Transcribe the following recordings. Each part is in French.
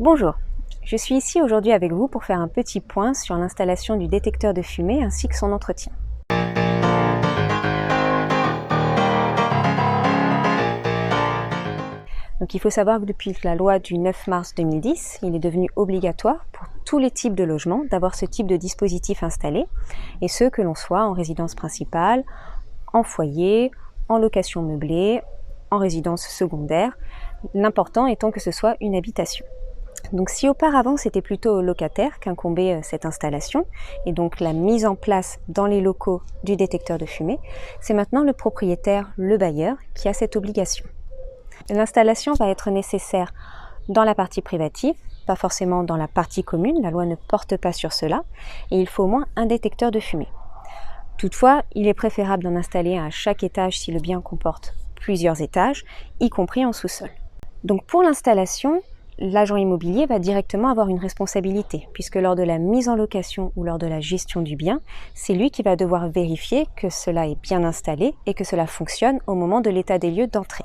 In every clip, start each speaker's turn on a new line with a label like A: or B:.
A: Bonjour, je suis ici aujourd'hui avec vous pour faire un petit point sur l'installation du détecteur de fumée ainsi que son entretien. Donc il faut savoir que depuis la loi du 9 mars 2010, il est devenu obligatoire pour tous les types de logements d'avoir ce type de dispositif installé, et ce que l'on soit en résidence principale, en foyer, en location meublée, en résidence secondaire, l'important étant que ce soit une habitation. Donc si auparavant c'était plutôt au locataire qu'incombait cette installation et donc la mise en place dans les locaux du détecteur de fumée, c'est maintenant le propriétaire, le bailleur, qui a cette obligation. L'installation va être nécessaire dans la partie privative, pas forcément dans la partie commune, la loi ne porte pas sur cela, et il faut au moins un détecteur de fumée. Toutefois, il est préférable d'en installer un à chaque étage si le bien comporte plusieurs étages, y compris en sous-sol. Donc pour l'installation, l'agent immobilier va directement avoir une responsabilité, puisque lors de la mise en location ou lors de la gestion du bien, c'est lui qui va devoir vérifier que cela est bien installé et que cela fonctionne au moment de l'état des lieux d'entrée.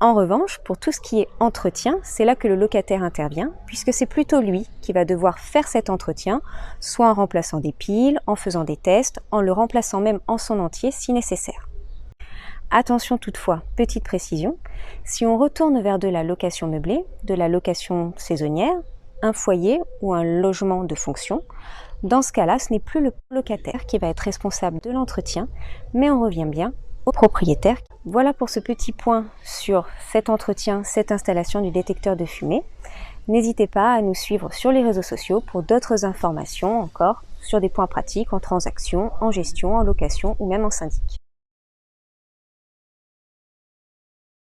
A: En revanche, pour tout ce qui est entretien, c'est là que le locataire intervient, puisque c'est plutôt lui qui va devoir faire cet entretien, soit en remplaçant des piles, en faisant des tests, en le remplaçant même en son entier si nécessaire. Attention toutefois, petite précision, si on retourne vers de la location meublée, de la location saisonnière, un foyer ou un logement de fonction, dans ce cas-là, ce n'est plus le locataire qui va être responsable de l'entretien, mais on revient bien au propriétaire. Voilà pour ce petit point sur cet entretien, cette installation du détecteur de fumée. N'hésitez pas à nous suivre sur les réseaux sociaux pour d'autres informations encore sur des points pratiques en transaction, en gestion, en location ou même en syndic.